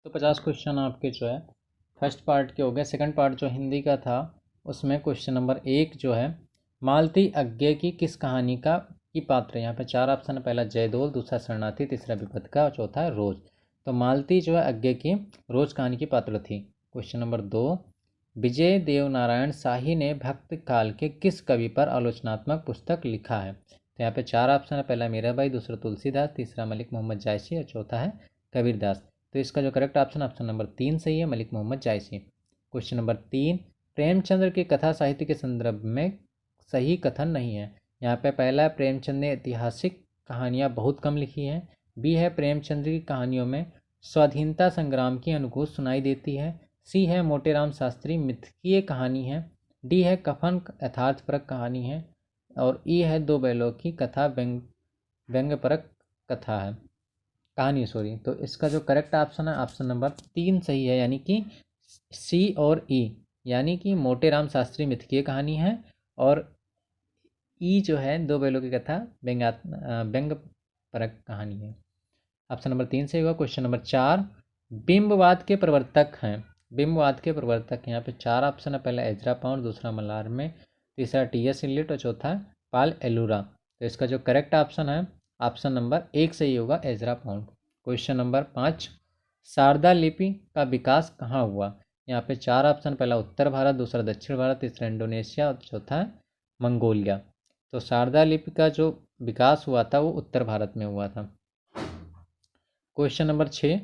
तो 50 क्वेश्चन आपके जो है फर्स्ट पार्ट के हो गए। सेकंड पार्ट जो हिंदी का था उसमें क्वेश्चन नंबर 1 जो है मालती अज्ञे की किस कहानी की पात्र है। यहाँ पे 4 ऑप्शन है। पहला जयदोल, दूसरा शरणार्थी, तीसरा विपद और चौथा है रोज। तो मालती जो है अज्ञे की रोज कहानी की पात्र थी। क्वेश्चन नंबर 2, विजय देवनारायण शाही ने भक्त काल के किस कवि पर आलोचनात्मक पुस्तक लिखा है। तो यहाँ पे 4 ऑप्शन है। पहला मीराबाई, दूसरा तुलसीदास, तीसरा मलिक मोहम्मद जायसी और चौथा है कबीरदास। तो इसका जो करेक्ट ऑप्शन नंबर 3 सही है, मलिक मोहम्मद जायसी। क्वेश्चन नंबर 3, प्रेमचंद्र की कथा साहित्य के संदर्भ में सही कथन नहीं है। यहाँ पे पहला है प्रेमचंद ने ऐतिहासिक कहानियाँ बहुत कम लिखी हैं। बी है प्रेमचंद्र की कहानियों में स्वाधीनता संग्राम की अनुभूति सुनाई देती है। सी है मोटेराम शास्त्री मिथकीय कहानी है। डी है कफन यथार्थपरक कहानी है। और ई है दो बैलों की कथा व्यंग्यपरक कथा है कहानी सॉरी। तो इसका जो करेक्ट ऑप्शन है ऑप्शन नंबर 3 सही है, यानी कि सी और ई, यानी कि मोटेराम शास्त्री मिथकीय कहानी है और ई जो है दो बैलों की कथा व्यंग्यपरक कहानी है। ऑप्शन नंबर 3 सही होगा। क्वेश्चन नंबर 4, बिंबवाद के प्रवर्तक हैं। बिंबवाद के प्रवर्तक यहाँ पे 4 ऑप्शन है। पहला एजरा पाउंड, दूसरा मलार में, तीसरा टी.एस. इलियट और चौथा पाल एलुरा। तो इसका जो करेक्ट ऑप्शन है ऑप्शन नंबर 1 सही होगा, Ezra Pound. Question number 5, Sharada लिपि का विकास कहाँ हुआ। यहाँ पे 4 ऑप्शन, पहला उत्तर भारत, दूसरा दक्षिण भारत, तीसरा इंडोनेशिया और चौथा है मंगोलिया। तो शारदा लिपि का जो विकास हुआ था वो उत्तर भारत में हुआ था। क्वेश्चन नंबर 6,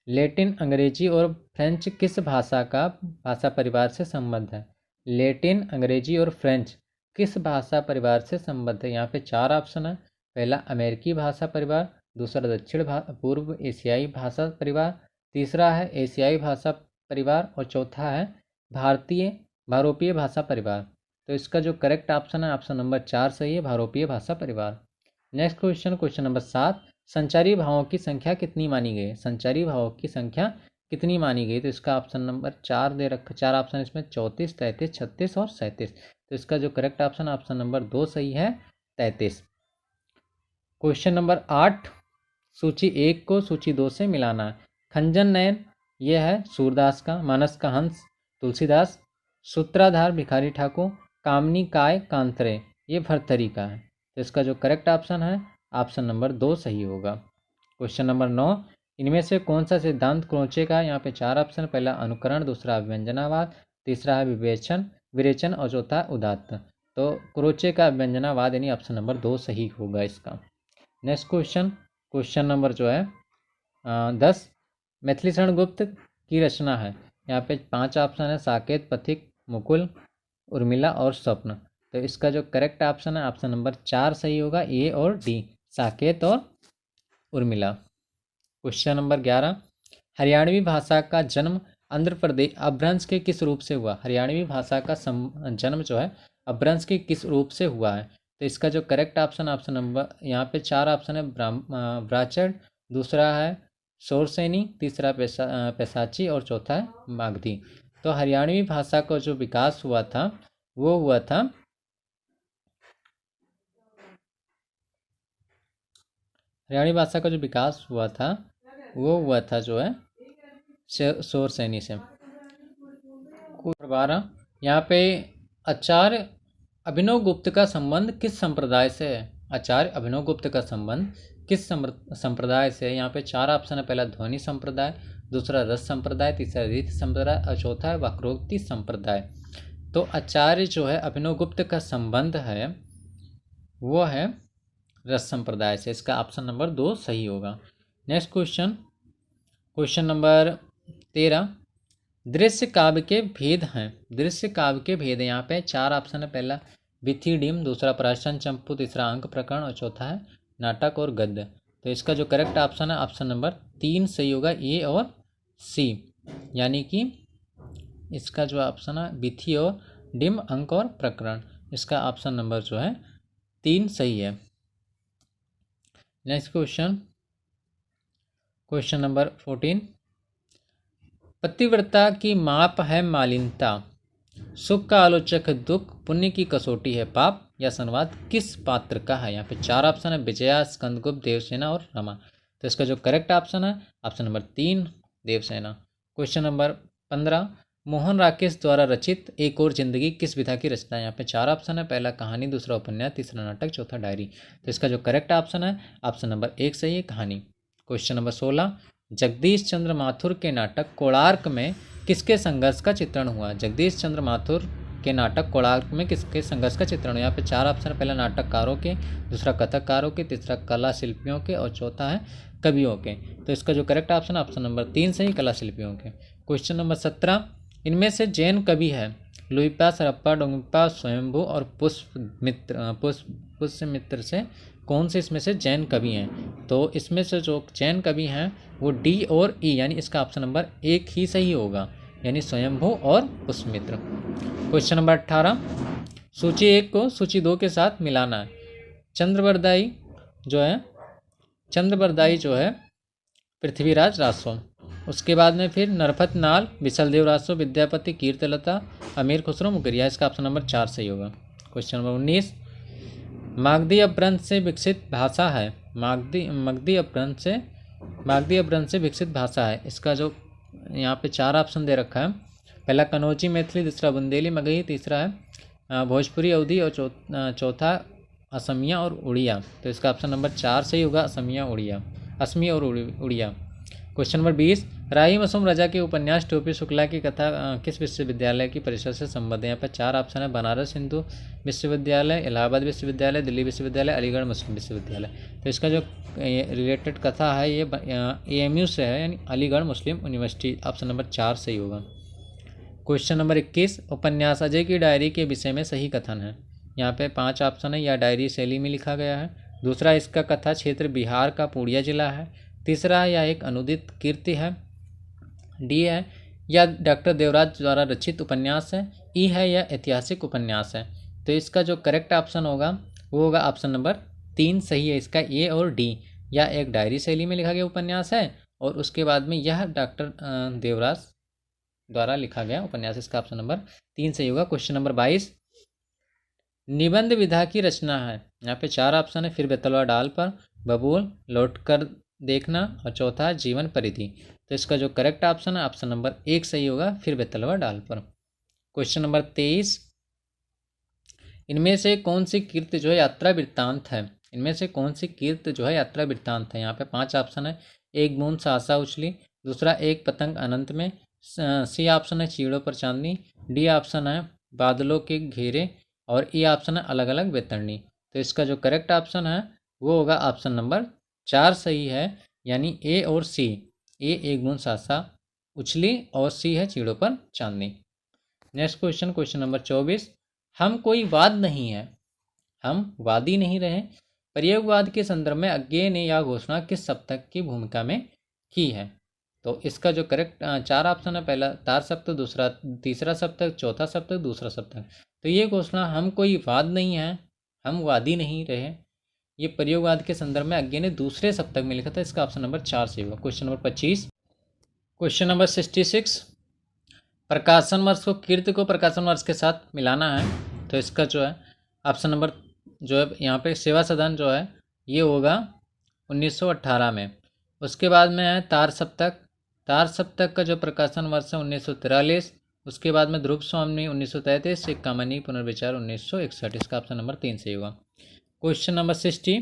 लैटिन, अंग्रेजी और फ्रेंच किस भाषा परिवार से संबद्ध है। लैटिन, अंग्रेजी और फ्रेंच किस भाषा परिवार से संबद्ध है। यहाँ पे 4 ऑप्शन है। पहला अमेरिकी भाषा परिवार, दूसरा दक्षिण पूर्व एशियाई भाषा परिवार, तीसरा है एशियाई भाषा परिवार और चौथा है भारोपीय भाषा परिवार। तो इसका जो करेक्ट ऑप्शन है ऑप्शन नंबर 4 सही है, भारोपीय भाषा परिवार। नेक्स्ट क्वेश्चन, क्वेश्चन नंबर 7, संचारी भावों की संख्या कितनी मानी गई है। संचारी भावों की संख्या कितनी मानी गई। तो इसका ऑप्शन नंबर 4 दे रखा, 4 ऑप्शन इसमें 34, 33, 36 और 37। तो इसका जो करेक्ट ऑप्शन ऑप्शन नंबर 2 सही है, 33। क्वेश्चन नंबर 8, सूची 1 को सूची 2 से मिलाना। खंजन नयन यह है सूरदास का, मानस का हंस तुलसीदास, सूत्राधार भिखारी ठाकुर, कामनी काय कांतरे ये भर्तरी का है। तो इसका जो करेक्ट ऑप्शन है ऑप्शन नंबर 2 सही होगा। क्वेश्चन नंबर 9, इनमें से कौन सा सिद्धांत क्रोचे का। यहाँ पे 4 ऑप्शन, पहला अनुकरण, दूसरा अभिव्यंजनावाद, तीसरा है विवेचन और चौथा उदात्त। तो क्रोचे का अभिव्यंजनावाद यानी ऑप्शन नंबर 2 सही होगा इसका। नेक्स्ट क्वेश्चन, क्वेश्चन नंबर जो है 10, मैथिलीशरण गुप्त की रचना है। यहाँ पे 5 ऑप्शन है, साकेत, पथिक, मुकुल, उर्मिला और स्वप्न। तो इसका जो करेक्ट ऑप्शन है ऑप्शन नंबर 4 सही होगा, ए और डी, साकेत और उर्मिला। क्वेश्चन नंबर 11, हरियाणवी भाषा का जन्म आंध्र प्रदेश अपभ्रंश के किस रूप से हुआ। हरियाणवी भाषा का जन्म जो है अपभ्रंश के किस रूप से हुआ है। तो इसका जो करेक्ट ऑप्शन ऑप्शन नंबर, यहाँ पे 4 ऑप्शन है, ब्राचड़, दूसरा है शोरसेनी, तीसरा पैसाची और चौथा है मागधी। तो हरियाणवी भाषा का जो विकास हुआ था वो हुआ था हरियाणवी भाषा का जो विकास हुआ था वो हुआ था जो है शोरसेनी से। 12, यहाँ पे आचार्य अभिनव गुप्त का संबंध किस संप्रदाय से है। आचार्य अभिनव गुप्त का संबंध किस संप्रदाय से है। यहाँ पे 4 ऑप्शन है, पहला ध्वनि संप्रदाय, दूसरा रस संप्रदाय, तीसरा रीति संप्रदाय और चौथा है वक्रोक्ति संप्रदाय। तो आचार्य जो है अभिनव गुप्त का संबंध है वो है रस संप्रदाय से। इसका ऑप्शन नंबर 2 सही होगा। नेक्स्ट क्वेश्चन, क्वेश्चन नंबर 13, दृश्य काव्य के भेद हैं। दृश्य काव्य के भेद यहाँ पे 4 ऑप्शन है, पहला विथिडिम, दूसरा प्राशन चंपू, तीसरा अंक प्रकरण और चौथा है नाटक और गद्य। तो इसका जो करेक्ट ऑप्शन है ऑप्शन नंबर 3 सही होगा, ए और सी, यानी कि इसका जो ऑप्शन है विथि और डिम, अंक और प्रकरण, इसका ऑप्शन नंबर जो है 3 सही है। नेक्स्ट क्वेश्चन, क्वेश्चन नंबर 14, पतिव्रता की माप है मालिनता, सुख का आलोचक है दुख, पुण्य की कसौटी है पाप, या संवाद किस पात्र का है। यहाँ पे 4 ऑप्शन है, विजया, स्कंदगुप्त, देवसेना और रमा। तो इसका जो करेक्ट ऑप्शन है option number 3 Devsena. Question number 15, Mohan Rakesh द्वारा रचित एक और जिंदगी किस विधा की रचना है? यहाँ पे 4 ऑप्शन है, पहला कहानी, दूसरा उपन्यास, तीसरा नाटक, चौथा डायरी। तो इसका जो करेक्ट ऑप्शन है ऑप्शन नंबर 1 सही है, कहानी। क्वेश्चन नंबर 16, जगदीश चंद्र माथुर के नाटक कोणार्क में किसके संघर्ष का चित्रण हुआ? जगदीश चंद्र माथुर के नाटक कोणार्क में किसके संघर्ष का चित्रण हुआ? यहाँ पे 4 ऑप्शन है, पहला नाटककारों के, दूसरा कथककारों के, तीसरा कला शिल्पियों के और चौथा है कवियों के। तो इसका जो करेक्ट ऑप्शन है ऑप्शन नंबर 3 सही, कला शिल्पियों के। क्वेश्चन नंबर 17, इनमें से जैन कवि है लुइपा, सरप्पा, डोंगपा, स्वयंभू और पुष्यमित्र से कौन से इसमें से जैन कवि हैं? तो इसमें से जो जैन कवि हैं वो डी और ई, यानी इसका ऑप्शन नंबर 1 ही सही होगा, यानी स्वयंभू और पुष्यमित्र। क्वेश्चन नंबर 18, सूची 1 को सूची 2 के साथ मिलाना है। चंद्रबरदाई जो है पृथ्वीराज रासो, उसके बाद में फिर नरपत नाल, विशलदेव रासो, विद्यापति, कीर्तलता, अमीर खुसरो, मुगरिया। इसका ऑप्शन नंबर 4 सही होगा। क्वेश्चन नंबर 19, मागधी अपभ्रंश से विकसित भाषा है। मागधी अपभ्रंश से विकसित भाषा है। इसका जो यहाँ पे 4 ऑप्शन दे रखा है, पहला कनौजी मैथिली, दूसरा बुंदेली मगही, तीसरा है भोजपुरी अवधी और चौथा असमिया और उड़िया। तो इसका ऑप्शन नंबर 4 सही होगा, असमी और उड़िया। क्वेश्चन नंबर 20, राही मासूम राजा के उपन्यास टोपी शुक्ला की कथा किस विश्वविद्यालय की परिषद से संबद्ध है? यहाँ पर 4 ऑप्शन है, बनारस हिंदू विश्वविद्यालय, इलाहाबाद विश्वविद्यालय, दिल्ली विश्वविद्यालय, अलीगढ़ मुस्लिम विश्वविद्यालय। तो इसका जो रिलेटेड कथा है ये AMU से है, यानी अलीगढ़ मुस्लिम यूनिवर्सिटी। ऑप्शन नंबर 4 सही होगा। क्वेश्चन नंबर 21, उपन्यास अजय की डायरी के विषय में सही कथन है। यहाँ पे 5 ऑप्शन है, या डायरी शैली में लिखा गया है, दूसरा इसका कथा क्षेत्र बिहार का पूर्णिया जिला है, तीसरा यह एक अनुदित कीर्ति है, डी है या डॉक्टर देवराज द्वारा रचित उपन्यास है, ई है या ऐतिहासिक उपन्यास है। तो इसका जो करेक्ट ऑप्शन होगा वो होगा ऑप्शन नंबर 3 सही है, इसका ए और डी, या एक डायरी शैली में लिखा गया उपन्यास है और उसके बाद में यह डॉक्टर देवराज द्वारा लिखा गया उपन्यास। इसका ऑप्शन नंबर 3 सही होगा। क्वेश्चन नंबर 22, निबंध विधा की रचना है। यहाँ पे 4 ऑप्शन है, फिर बेतलवा डाल पर, बबूल, लौटकर देखना और चौथा जीवन परिधि। तो इसका जो करेक्ट ऑप्शन है ऑप्शन नंबर 1 सही होगा, फिर बेतलवा डाल पर। क्वेश्चन नंबर 23, इनमें से कौन सी कीर्ति जो है यात्रा वृत्तांत है? इनमें से कौन सी कीर्ति जो है यात्रा वृत्तांत है? यहाँ पे 5 ऑप्शन है, एक बूंद सासा उछली, दूसरा एक पतंग अनंत में, सी ऑप्शन है चीड़ों पर चांदनी, डी ऑप्शन है बादलों के घेरे और ई ऑप्शन है अलग अलग बेतरनी। तो इसका जो करेक्ट ऑप्शन है वो होगा ऑप्शन नंबर 4 सही है, यानी ए और सी, ए एक बूंद सासा उछली और सी है चीड़ों पर चांदनी। नेक्स्ट क्वेश्चन, क्वेश्चन नंबर 24, हम कोई वाद नहीं है, हम वादी नहीं रहे, प्रयोगवाद के संदर्भ में अज्ञेय ने यह घोषणा किस सप्तक की भूमिका में की है? तो इसका जो करेक्ट 4 ऑप्शन है, पहला तार सप्तक, दूसरा तीसरा सप्तक, चौथा सप्तक, दूसरा सप्तक। तो ये घोषणा हम कोई वाद नहीं है, हम वादी नहीं रहे, ये प्रयोगवाद के संदर्भ में अज्ञेय ने दूसरे सप्तक में लिखा था। इसका ऑप्शन नंबर 4 सही होगा। क्वेश्चन नंबर 25, क्वेश्चन नंबर 66, प्रकाशन वर्ष को कीर्ति को प्रकाशन वर्ष के साथ मिलाना है। तो इसका जो है ऑप्शन नंबर जो है यहाँ पे सेवा सदन जो है ये होगा 1918 में। उसके बाद में है तार सप्तक, तार सप्तक का जो प्रकाशन वर्ष है 1943। उसके बाद में ध्रुव स्वामी 1933, एक कामनी पुनर्विचार 1961। इसका ऑप्शन नंबर 3 सही होगा। क्वेश्चन नंबर 60,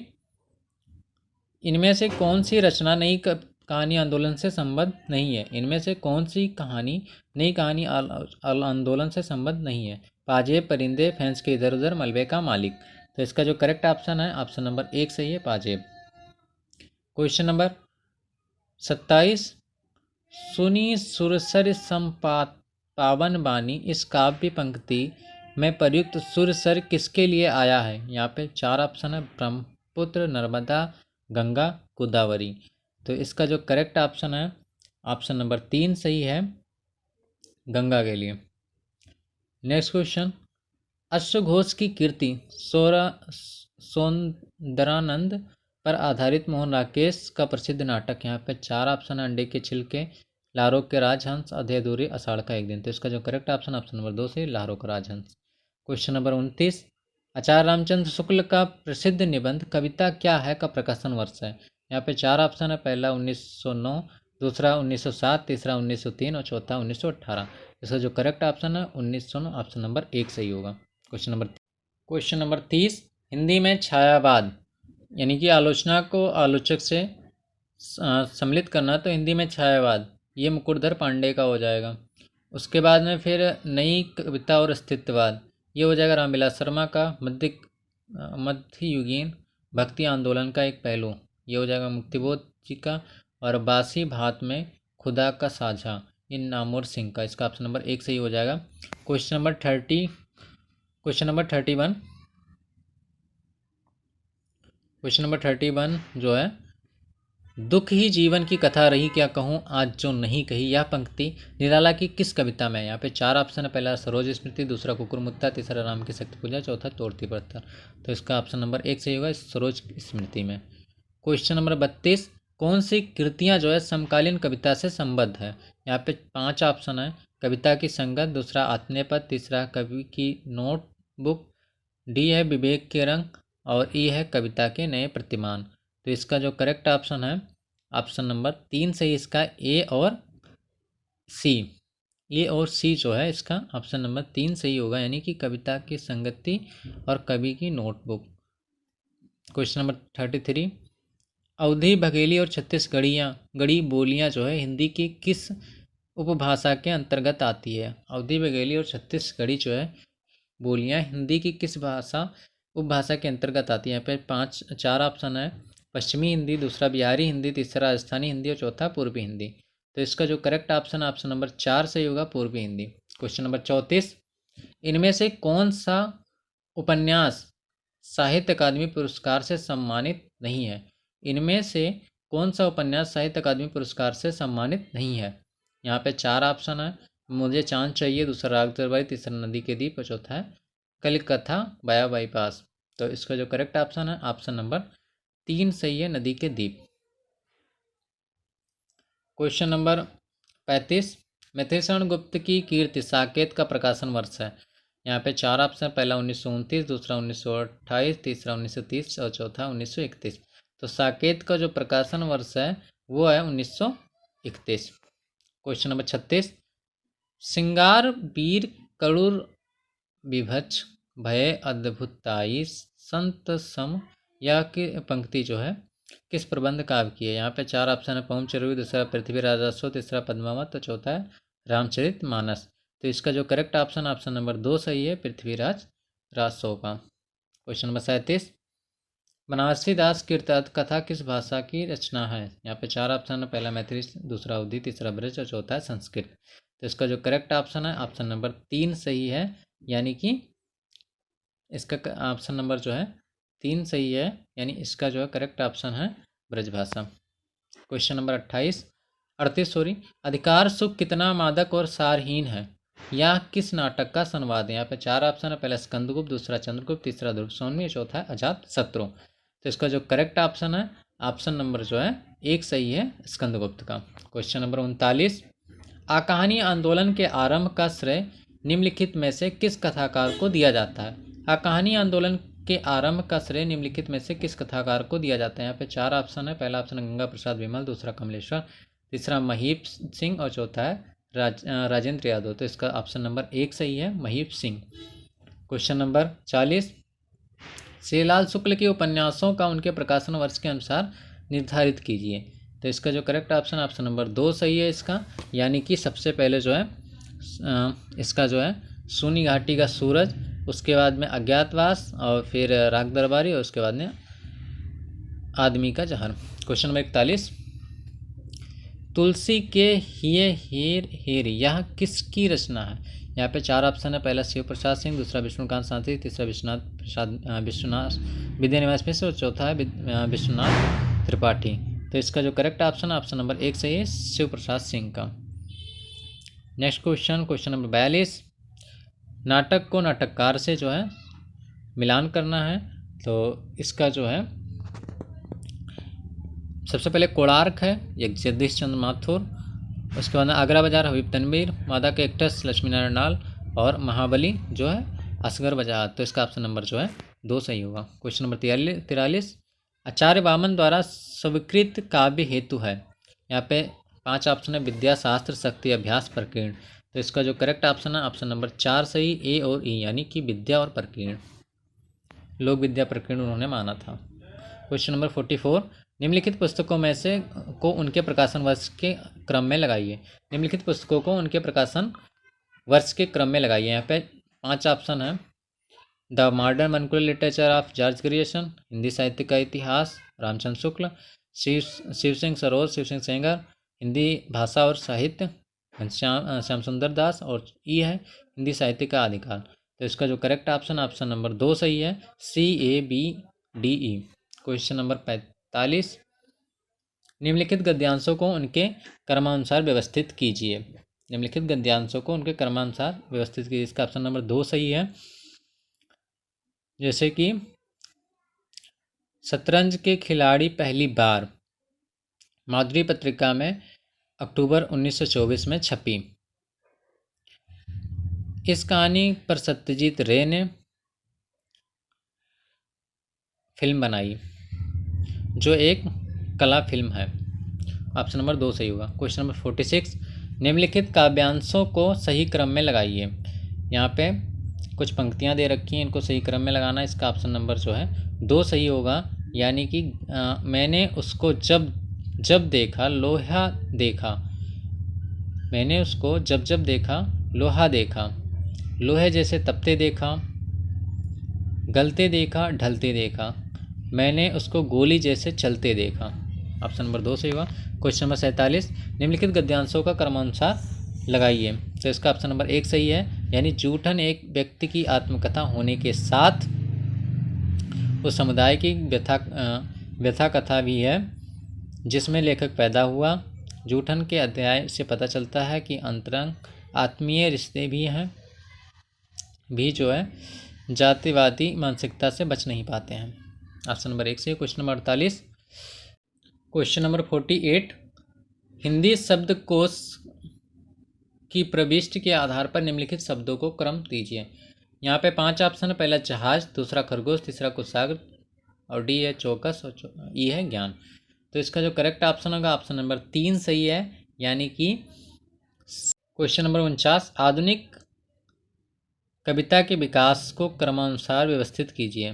इनमें से कौन सी रचना नई कहानी आंदोलन से संबद्ध नहीं है? इनमें से कौन सी कहानी नई कहानी आंदोलन से संबद्ध नहीं है? पाजेब, परिंदे, फैंस के इधर उधर, मलबे का मालिक। तो इसका जो करेक्ट ऑप्शन है ऑप्शन नंबर 1 सही है, पाजेब। क्वेश्चन नंबर 27, सुनी सुरसर संपात पावन बानी इस काव्य पंक्ति में प्रयुक्त सुरसर किसके लिए आया है? यहाँ पे 4 ऑप्शन है, ब्रह्मपुत्र, नर्मदा, गंगा, गोदावरी। तो इसका जो करेक्ट ऑप्शन है ऑप्शन नंबर 3 सही है, गंगा के लिए। नेक्स्ट क्वेश्चन, अश्वघोष की कीर्ति सौंदरानंद पर आधारित मोहन राकेश का प्रसिद्ध नाटक। यहाँ पे 4 ऑप्शन है, अंडे के छिलके, लाहौर के राजहंस, अधे अधूरी, आषाढ़ का एक दिन। तो इसका जो करेक्ट ऑप्शन ऑप्शन नंबर 2 से लाहौर का राजहंस। क्वेश्चन नंबर 29, आचार्य रामचंद्र शुक्ल का प्रसिद्ध निबंध कविता क्या है का प्रकाशन वर्ष है? यहाँ पे 4 ऑप्शन है, पहला 1909, दूसरा 1907, तीसरा 1903 और चौथा 1918। इसका जो करेक्ट ऑप्शन है 1909, ऑप्शन नंबर 1 सही होगा। क्वेश्चन नंबर 30, हिंदी में छायावाद यानी कि आलोचना को आलोचक से सम्मिलित करना, तो हिंदी में छायावाद ये मुकुटधर पांडे का हो जाएगा। उसके बाद में फिर नई कविता और अस्तित्ववाद ये हो जाएगा रामविलास शर्मा का। मध्ययुगीन भक्ति आंदोलन का एक पहलू ये हो जाएगा मुक्तिबोध जी का। और बासी भात में खुदा का साझा इन नामोर सिंह का। इसका ऑप्शन नंबर 1 सही हो जाएगा। क्वेश्चन नंबर 31, क्वेश्चन नंबर 31 जो है, दुख ही जीवन की कथा रही क्या कहूँ आज जो नहीं कही, यह पंक्ति निराला की किस कविता में है। यहाँ पे 4 ऑप्शन है। पहला सरोज स्मृति, दूसरा कुकुरमुत्ता, तीसरा राम की शक्ति पूजा, चौथा तोड़ती पत्थर। तो इसका ऑप्शन नंबर 1 सही होगा, सरोज स्मृति में। क्वेश्चन नंबर 32, कौन सी कृतियाँ जो है समकालीन कविता से संबद्ध है। यहाँ पे 5 ऑप्शन है। कविता की संगत, दूसरा आत्मनेपद, तीसरा कवि की नोटबुक, डी है विवेक के रंग और ई है कविता के नए प्रतिमान। तो इसका जो करेक्ट ऑप्शन है ऑप्शन नंबर 3 सही, इसका ए और सी जो है इसका ऑप्शन नंबर 3 सही होगा, यानी कि कविता की संगति और कवि की नोटबुक। क्वेश्चन नंबर 33, अवधी बघेली और छत्तीसगढ़ी बोलियां जो है हिंदी की किस उपभाषा के अंतर्गत आती है। अवधी बघेली और छत्तीसगढ़ी जो है बोलियां हिंदी की किस उपभाषा के अंतर्गत आती है। यहाँ पे 4 ऑप्शन है। पश्चिमी हिंदी, दूसरा बिहारी हिंदी, तीसरा राजस्थानी हिंदी और चौथा पूर्वी हिंदी। तो इसका जो करेक्ट ऑप्शन है ऑप्शन नंबर 4 सही होगा, पूर्वी हिंदी। क्वेश्चन नंबर 34, इनमें से कौन सा उपन्यास साहित्य अकादमी पुरस्कार से सम्मानित नहीं है। इनमें से कौन सा उपन्यास साहित्य अकादमी पुरस्कार से सम्मानित नहीं है। यहाँ पे 4 ऑप्शन है। मुझे चांद चाहिए, दूसरा राग दरबारी, तीसरा नदी के दीप और चौथा है कलिकथा बाया बाईपास। तो इसका जो करेक्ट ऑप्शन है ऑप्शन नंबर 3 सही है, नदी के दीप। क्वेश्चन नंबर 35, मिथिलेश गुप्त की कीर्ति साकेत का प्रकाशन वर्ष है। यहाँ पे 4 ऑप्शन, पहला 1929, दूसरा 1928, तीसरा 1930 और चौथा 1931। तो साकेत का जो प्रकाशन वर्ष है वो है 1931। क्वेश्चन नंबर 36, सिंगार वीर करुर विभच भय अद्भुताई संत सम या की पंक्ति जो है किस प्रबंध काव्य की है। यहाँ पे 4 ऑप्शन है। पहुम चरवी, दूसरा पृथ्वीराज राजस्व, तीसरा पद्मावत और चौथा है रामचरित मानस। तो इसका जो करेक्ट ऑप्शन ऑप्शन नंबर 2 सही है, पृथ्वीराज राजस्व का। क्वेश्चन नंबर 37, बनारसी दास कीर्तन कथा किस भाषा की रचना है। यहाँ पे 4 ऑप्शन है। पहला मैथिली, दूसरा अवधी, तीसरा ब्रज और चौथा है संस्कृत। तो इसका जो करेक्ट ऑप्शन है ऑप्शन नंबर 3 सही है, यानी कि इसका ऑप्शन नंबर जो है 3 सही है, यानी इसका जो है करेक्ट ऑप्शन है ब्रजभाषा। क्वेश्चन नंबर 38 अधिकार सुख कितना मादक और सारहीन है, यह किस नाटक का संवाद है। यहाँ पे 4 ऑप्शन है। पहला स्कंदगुप्त, दूसरा चंद्रगुप्त, तीसरा ध्रुव सौम्य, चौथा है अजात शत्रु। तो इसका जो करेक्ट ऑप्शन है ऑप्शन नंबर जो है 1 सही है, स्कंदगुप्त का। क्वेश्चन नंबर 39, आकाहनी आंदोलन के आरंभ का श्रेय निम्नलिखित में से किस कथाकार को दिया जाता है। आकाहनी आंदोलन के आरंभ का श्रेय निम्नलिखित में से किस कथाकार को दिया जाता है। यहाँ पे 4 ऑप्शन है। पहला ऑप्शन गंगा प्रसाद विमल, दूसरा कमलेश्वर, तीसरा महीप सिंह और चौथा है राजेंद्र यादव। तो इसका ऑप्शन नंबर 1 सही है, महीप सिंह। क्वेश्चन नंबर 40, श्रीलाल शुक्ल के उपन्यासों का उनके प्रकाशन वर्ष के अनुसार निर्धारित कीजिए। तो इसका जो करेक्ट ऑप्शन ऑप्शन नंबर 2 सही है इसका, यानी कि सबसे पहले जो है इसका जो है सूनी घाटी का सूरज, उसके बाद में अज्ञातवास और फिर राग दरबारी और उसके बाद में आदमी का जहर। क्वेश्चन नंबर 41, तुलसी के हिये हीर हीर यह किसकी रचना है। यहाँ पे 4 ऑप्शन है। पहला शिव प्रसाद सिंह, दूसरा विष्णुकांत शांति, तीसरा विश्वनाथ विद्यानिवास मिश्र और चौथा है विश्वनाथ त्रिपाठी। तो इसका जो करेक्ट ऑप्शन है ऑप्शन नंबर 1 सही है, शिव प्रसाद सिंह का। नेक्स्ट क्वेश्चन नंबर 42, नाटक को नाटककार से जो है मिलान करना है। तो इसका जो है सबसे पहले कोणार्क है जगदीश चंद्र माथुर, उसके बाद आगरा बाजार हबीब तनवीर, मादा के एक्ट्रेस लक्ष्मी नारायण नाल और महाबली जो है असगर बजाज। तो इसका ऑप्शन नंबर जो है 2 सही होगा। क्वेश्चन नंबर 43, आचार्य वामन द्वारा स्वीकृत काव्य हेतु है। यहाँ पे 5 ऑप्शन है विद्या शास्त्र शक्ति अभ्यास प्रकीर्ण। तो इसका जो करेक्ट ऑप्शन है ऑप्शन नंबर 4 सही, ए और ई, यानी कि विद्या और प्रकीर्ण, लोक विद्या प्रकीर्ण उन्होंने माना था। क्वेश्चन नंबर 44, निम्नलिखित पुस्तकों में से को उनके प्रकाशन वर्ष के क्रम में लगाइए। निम्नलिखित पुस्तकों को उनके प्रकाशन वर्ष के क्रम में लगाइए। यहाँ पे 5 ऑप्शन है। The modern vernacular literature of George Grierson, Hindi साहित्य का इतिहास रामचंद्र शुक्ल, शिव सिंह सरोज शिव सिंह सेंगर, हिंदी भाषा और साहित्य श्याम सुंदर दास, और ई है हिंदी साहित्य का आदिकाल। तो इसका जो करेक्ट ऑप्शन ऑप्शन नंबर 2 सही है, CABDE। क्वेश्चन नंबर 45, निम्नलिखित गद्यांशों को उनके क्रमानुसार व्यवस्थित कीजिए। निम्नलिखित गद्यांशों को उनके क्रमानुसार व्यवस्थित कीजिए। इसका ऑप्शन नंबर 2 सही है। जैसे कि शतरंज के खिलाड़ी पहली बार माधुरी पत्रिका में अक्टूबर 1924 में छपी। इस कहानी पर सत्यजीत रे ने फिल्म बनाई, जो एक कला फिल्म है। ऑप्शन नंबर 2 सही होगा। क्वेश्चन नंबर 46, निम्नलिखित काव्यांशों को सही क्रम में लगाइए। यहाँ पे कुछ पंक्तियाँ दे रखी हैं, इनको सही क्रम में लगाना। इसका ऑप्शन नंबर जो है 2 सही होगा, यानी कि मैंने उसको जब जब देखा लोहा देखा, मैंने उसको जब जब देखा लोहा देखा, लोहे जैसे तपते देखा, गलते देखा ढलते देखा, मैंने उसको गोली जैसे चलते देखा। ऑप्शन नंबर 2 सही होगा। क्वेश्चन नंबर 47, निम्नलिखित गद्यांशों का क्रमानुसार लगाइए। तो इसका ऑप्शन नंबर 1 सही है, यानी जूठन एक व्यक्ति की आत्मकथा होने के साथ उस समुदाय की व्यथा कथा भी है जिसमें लेखक पैदा हुआ। जूठन के अध्याय से पता चलता है कि अंतरंग आत्मीय रिश्ते भी जो है जातिवादी मानसिकता से बच नहीं पाते हैं। ऑप्शन नंबर 1 से। Question number 48, question number 48, Hindi शब्दकोश की प्रविष्टि के आधार पर निम्नलिखित शब्दों को क्रम दीजिए। यहाँ पे 5 ऑप्शन है। पहला जहाज, दूसरा खरगोश, तीसरा कुशाग्र, और डी है चौकस, और ई है ज्ञान। तो इसका जो करेक्ट ऑप्शन होगा ऑप्शन नंबर 3 सही है, यानी कि क्वेश्चन नंबर 49, आधुनिक कविता के विकास को क्रमानुसार व्यवस्थित कीजिए।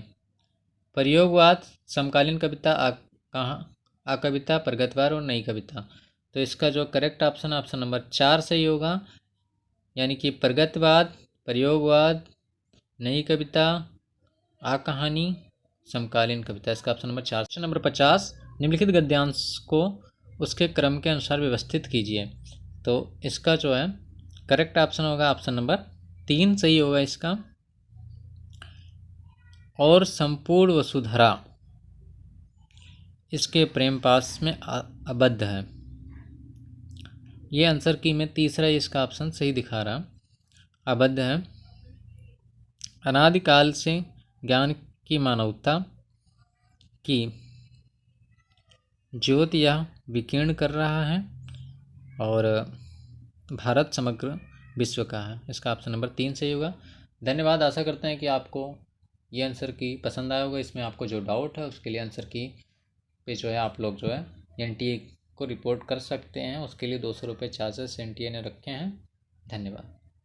प्रयोगवाद, समकालीन कविता, आकविता, प्रगतवाद और नई कविता। तो इसका जो करेक्ट ऑप्शन ऑप्शन नंबर 4 सही होगा, यानी कि प्रगतवाद, प्रयोगवाद, नई कविता, कहानी, समकालीन कविता। इसका ऑप्शन नंबर 4। क्वेश्चन नंबर 50, निम्नलिखित गद्यांश को उसके क्रम के अनुसार व्यवस्थित कीजिए। तो इसका जो है करेक्ट ऑप्शन होगा ऑप्शन नंबर 3 सही होगा इसका। और संपूर्ण वसुधरा इसके प्रेम पास में आबद्ध है। ये आंसर की में तीसरा इसका ऑप्शन सही दिखा रहा, आबद्ध है। अनादिकाल से ज्ञान की मानवता की ज्योति यह विकीर्ण कर रहा है, और भारत समग्र विश्व का है। इसका ऑप्शन नंबर 3 सही होगा। धन्यवाद। आशा करते हैं कि आपको ये आंसर की पसंद आया होगा। इसमें आपको जो डाउट है उसके लिए आंसर की पे जो है आप लोग जो है NTA को रिपोर्ट कर सकते हैं। उसके लिए 200 रुपये चार्जेस NTA ने रखे हैं। धन्यवाद।